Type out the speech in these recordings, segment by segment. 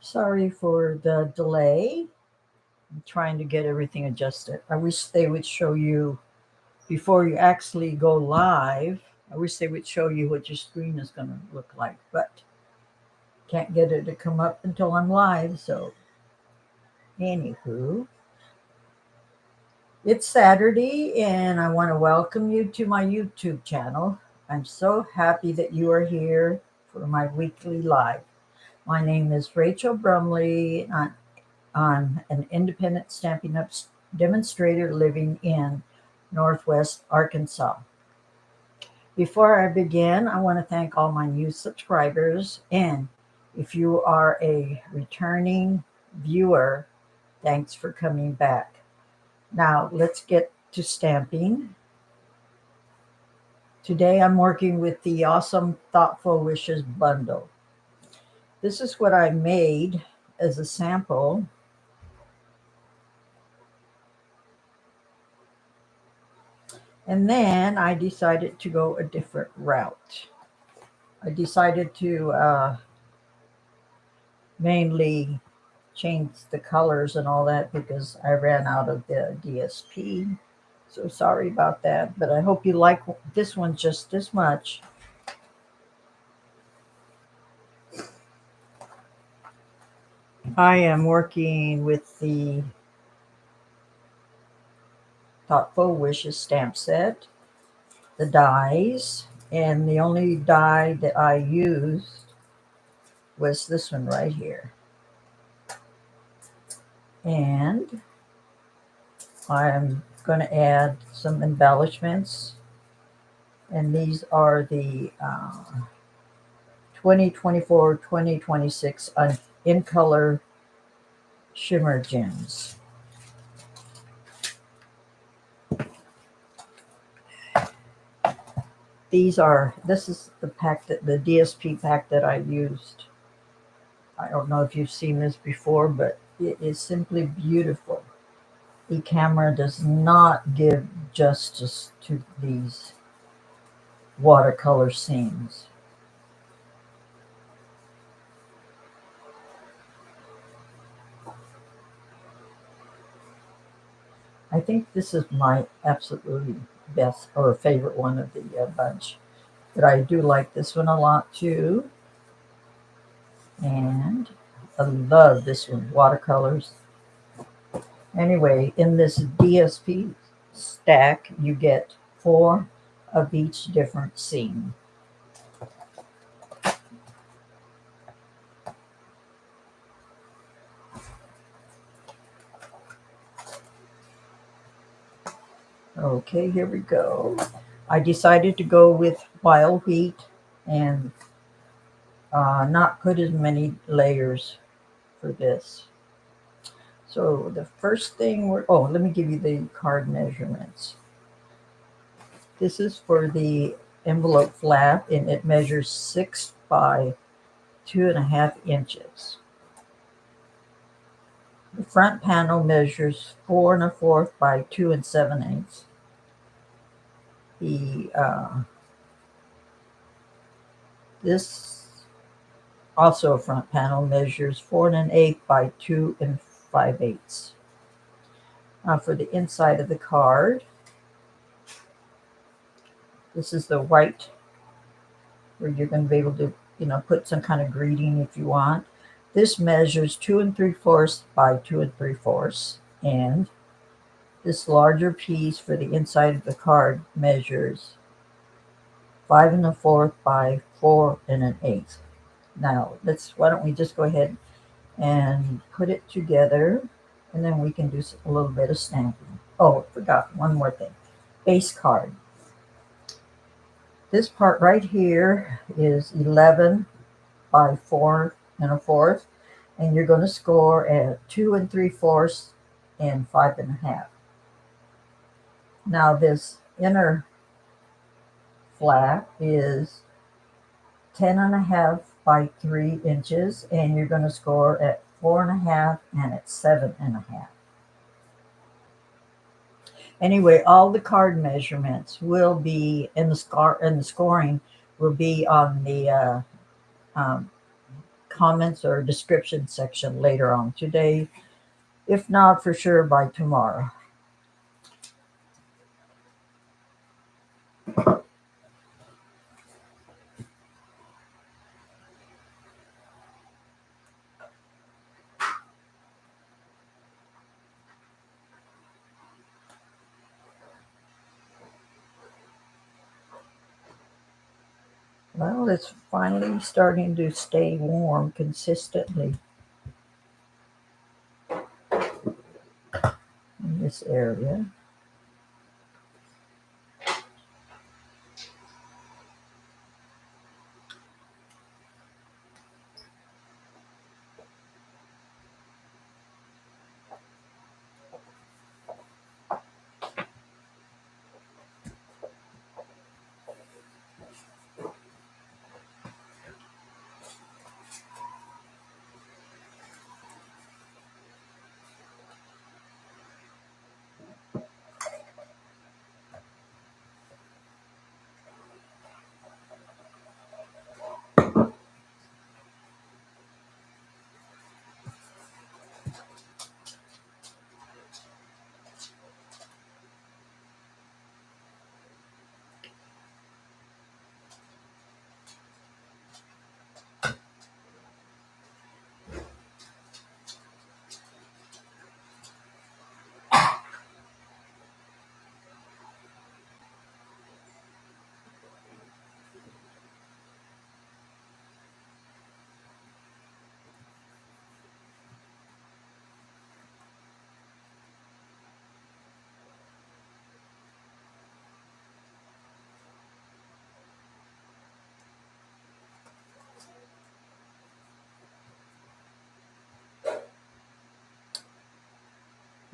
Sorry for the delay. I'm trying to get everything adjusted. I wish they would show you before you actually go live. I wish they would show you what your screen is going to look like, but can't get it to come up until I'm live. So, anywho, it's Saturday and I want to welcome you to my YouTube channel. I'm so happy that you are here for my weekly live. My name is Rachel Brumley. I'm an independent Stampin' Up! Demonstrator living in Northwest Arkansas. Before I begin, I want to thank all my new subscribers. And if you are a returning viewer, thanks for coming back. Now, let's get to stamping. Today, I'm working with the awesome Thoughtful Wishes bundle. This is what I made as a sample. And then I decided to go a different route. I decided to mainly change the colors and all that because I ran out of the DSP. So sorry about that, but I hope you like this one just as much. I am working with the Thoughtful Wishes stamp set, the dies, and the only die that I used was this one right here. And I'm going to add some embellishments, and these are the 2024-2026 in color shimmer gems. This is the pack, that the DSP pack that I used. I don't know if you've seen this before, but it is simply beautiful. The camera does not give justice to these watercolor scenes. I think this is my absolutely best or favorite one of the bunch. But I do like this one a lot too. And I love this one, watercolors. Anyway, in this DSP stack, you get 4 of each different scene. Okay, here we go. I decided to go with wild wheat and not put as many layers for this. So the first thing let me give you the card measurements. This is for the envelope flap, and it measures 6 by 2.5 inches. The front panel measures 4 1/4 by 2 7/8. This also a front panel measures 4 1/8 by 2 5/8. Now for the inside of the card, this is the white, where you're going to be able to, put some kind of greeting if you want. This measures 2 3/4 by 2 3/4, and this larger piece for the inside of the card measures 5 1/4 by 4 1/8. Now, why don't we just go ahead and put it together, and then we can do a little bit of stamping. Oh, I forgot one more thing. Base card. This part right here is 11 by 4 1/4, and you're going to score at 2 3/4 and 5 1/2. Now this inner flap is 10 1/2 by 3 inches, and you're going to score at 4 1/2 and at 7 1/2. Anyway, all the card measurements will be in the scoring will be on the comments or description section later on today. If not, for sure by tomorrow. Well, it's finally starting to stay warm consistently in this area.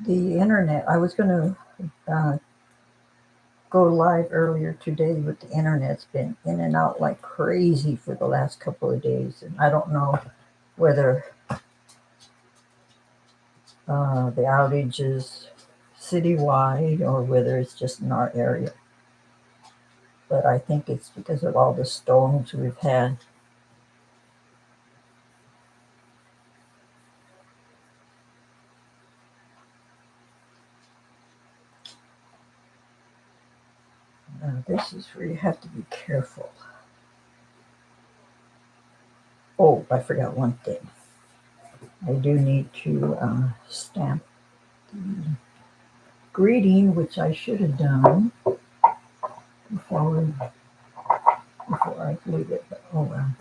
The internet, I was going to go live earlier today, but the internet's been in and out like crazy for the last couple of days. And I don't know whether the outage is citywide or whether it's just in our area. But I think it's because of all the storms we've had. This is where you have to be careful. Oh, I forgot one thing. I do need to stamp the greeting, which I should have done before I leave it. But oh well.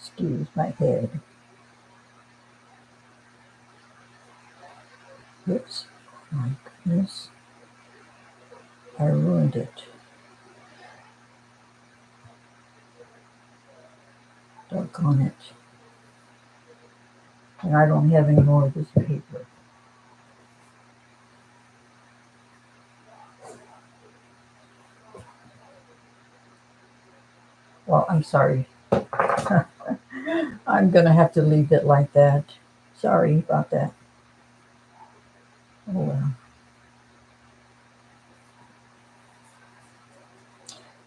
Excuse my head. Oops. My goodness. I ruined it. Doggone it. And I don't have any more of this paper. Well, I'm sorry. I'm going to have to leave it like that. Sorry about that. Oh well.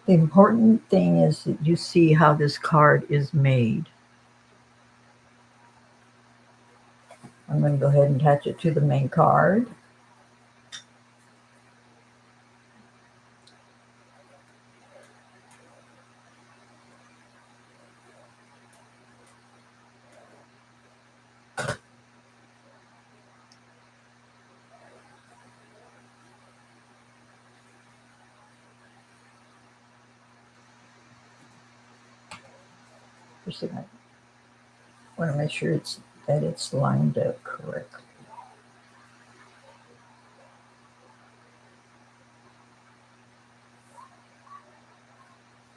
The important thing is that you see how this card is made. I'm going to go ahead and attach it to the main card. First thing, I want to make sure that it's lined up correctly.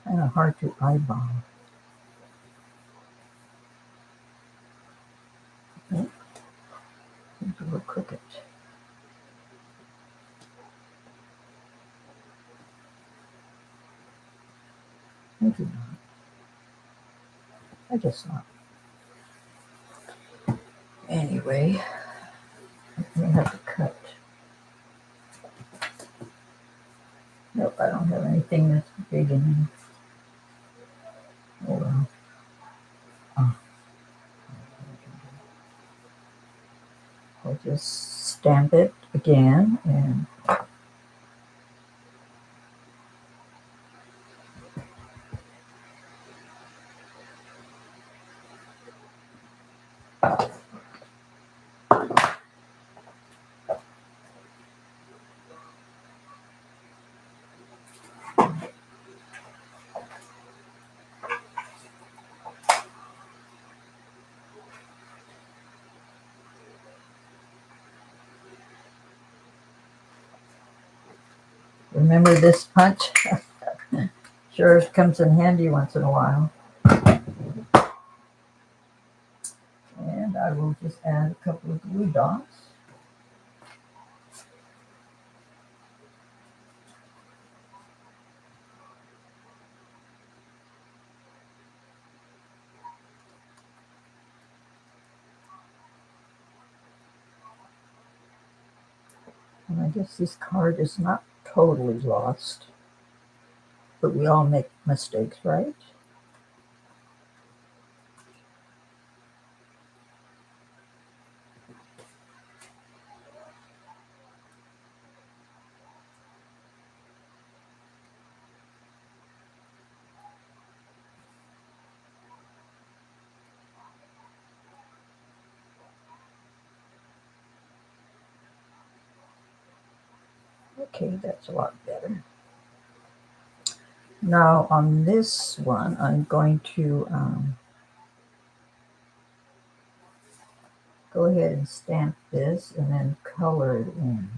Kind of hard to eyeball. Okay. Seems a little crooked. Maybe not. I guess not. Anyway, I'm gonna have to cut. Nope, I don't have anything that's big enough. Oh well. Oh, I'll just stamp it again and remember this punch? Sure comes in handy once in a while. And I will just add a couple of glue dots. And I guess this card is not totally lost, but we all make mistakes, right? Okay, that's a lot better. Now on this one, I'm going to go ahead and stamp this and then color it in.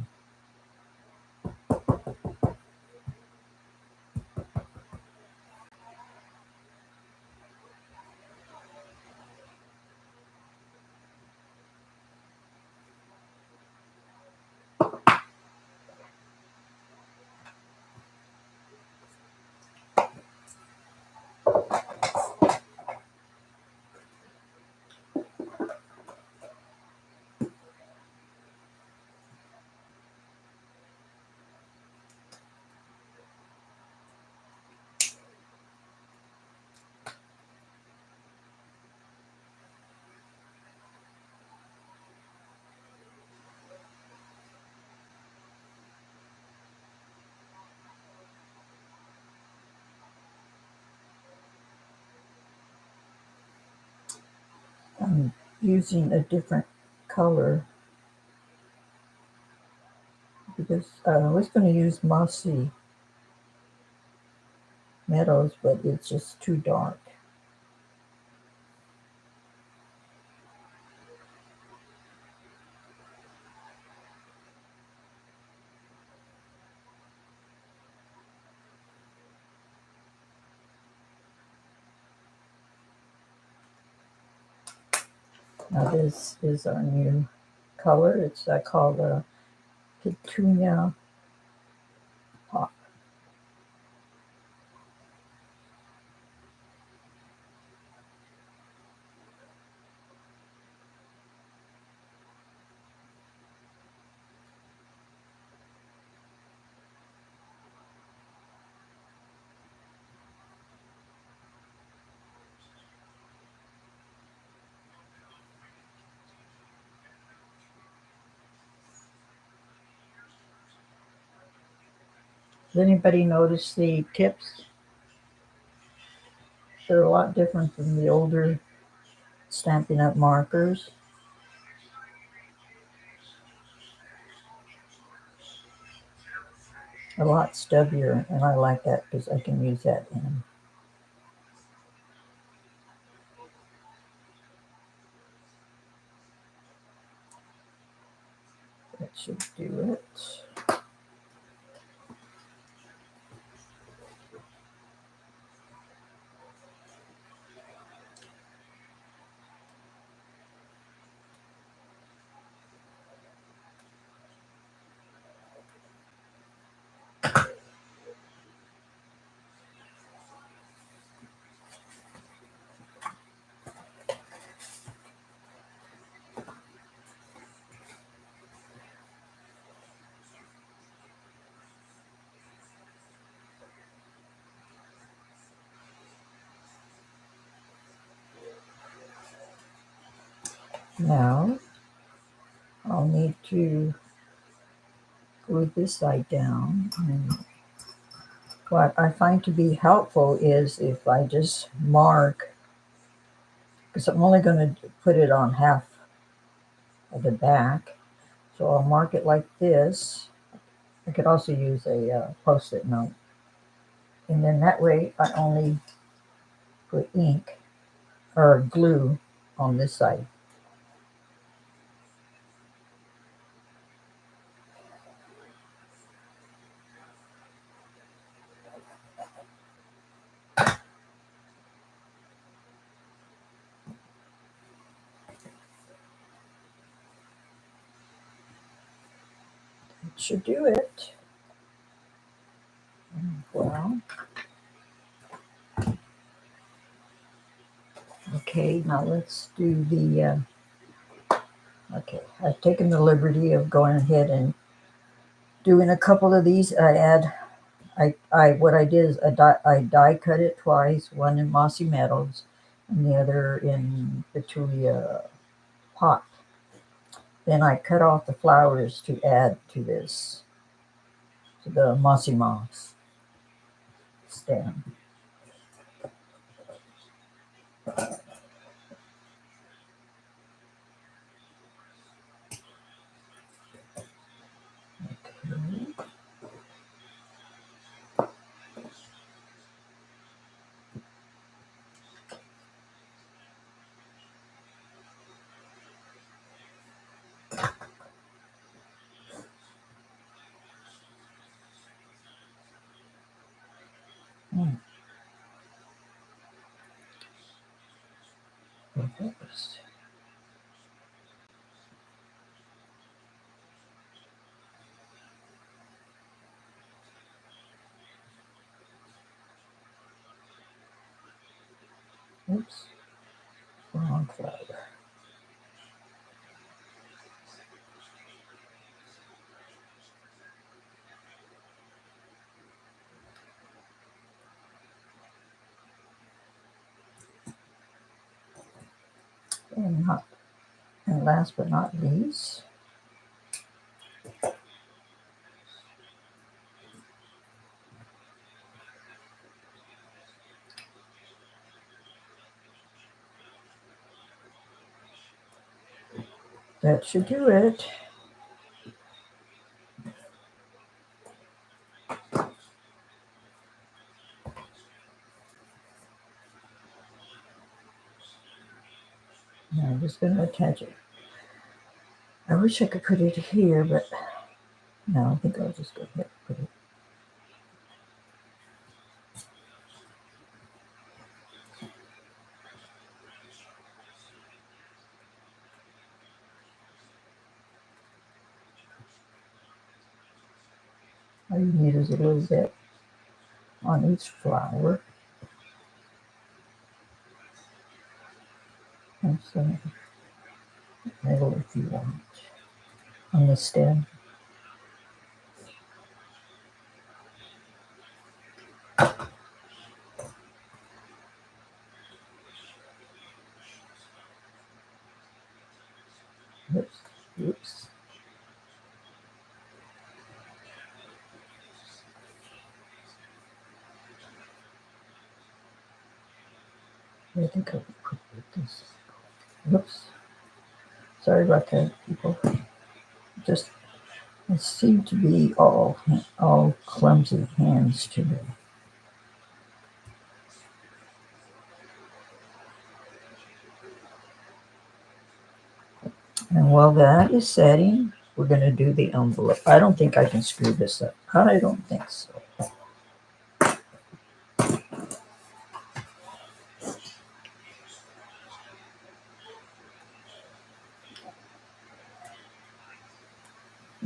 I'm using a different color because I was going to use mossy meadows, but it's just too dark. Now this is our new color. It's called a petunia pop. Does anybody notice the tips? They're a lot different from the older Stampin' Up! Markers. A lot stubbier, and I like that because I can use that in. That should do it. Now I'll need to glue this side down. And what I find to be helpful is if I just mark, because I'm only going to put it on half of the back. So I'll mark it like this. I could also use a post-it note. And then that way I only put ink or glue on this side. It should do it. Well, okay, now let's do the, okay, I've taken the liberty of going ahead and doing a couple of these. What I did is I die cut it twice, one in mossy meadows and the other in Petulia pot. Then I cut off the flowers to add to this, to the mossy moss stem. Okay. Oops. Oops. Wrong flower. And last but not least, that should do it. Now I'm just going to attach it. I wish I could put it here, but no, I think I'll just go ahead and put it. All you need is a little bit on each flower. And some middle if you want. On the stem. Oops. Oops. I think I'll put this. Oops. Sorry about that, people. Just, it seemed to be all clumsy hands today. And while that is setting, we're going to do the envelope. I don't think I can screw this up. I don't think so.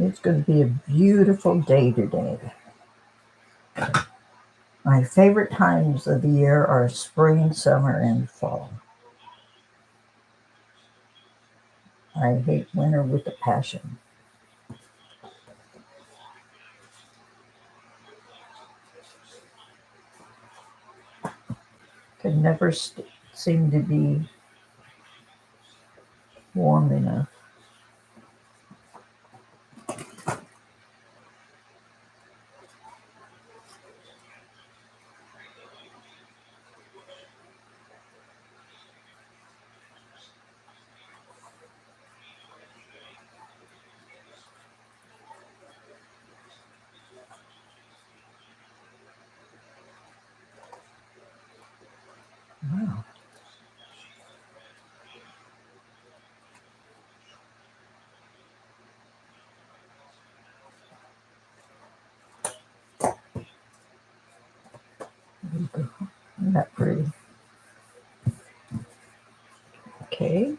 It's going to be a beautiful day today. My favorite times of the year are spring, summer, and fall. I hate winter with a passion. Could never seem to be warm enough. Wow. Isn't that pretty? Okay.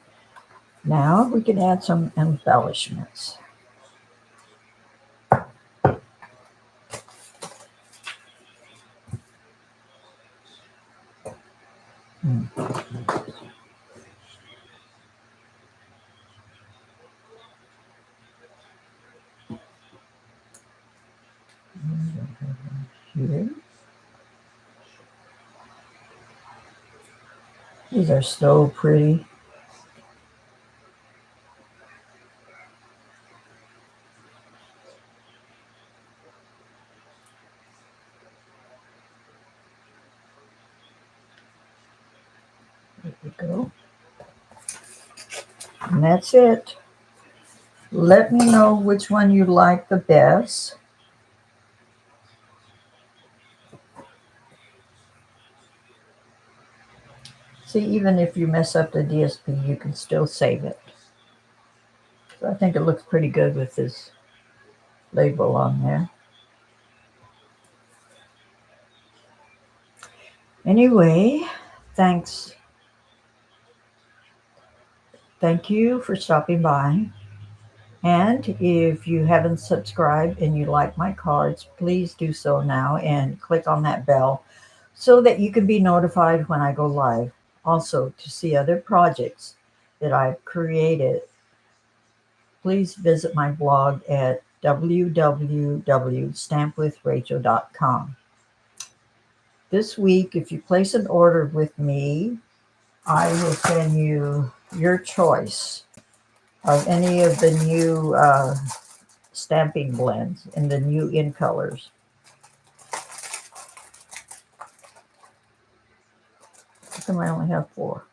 Now we can add some embellishments. Here. These are so pretty. There we go. And that's it. Let me know which one you like the best. See, even if you mess up the DSP, you can still save it. So I think it looks pretty good with this label on there. Anyway, thanks. Thank you for stopping by. And if you haven't subscribed and you like my cards, please do so now and click on that bell so that you can be notified when I go live. Also, to see other projects that I've created, please visit my blog at www.stampwithrachel.com. This week, if you place an order with me, I will send you your choice of any of the new stamping blends in the new in colors. How come I only have 4?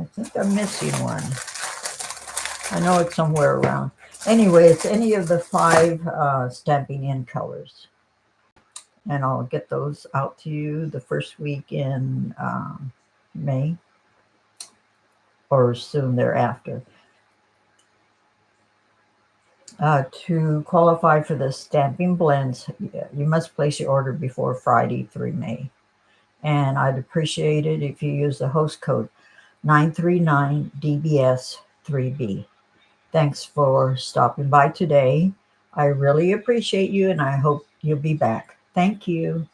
I think I'm missing one. I know it's somewhere around. Anyway, it's any of the 5 stamping in colors. And I'll get those out to you the first week in May or soon thereafter. To qualify for the stamping blends, you must place your order before Friday, 3 May. And I'd appreciate it if you use the host code 939DBS3B. Thanks for stopping by today. I really appreciate you, and I hope you'll be back. Thank you.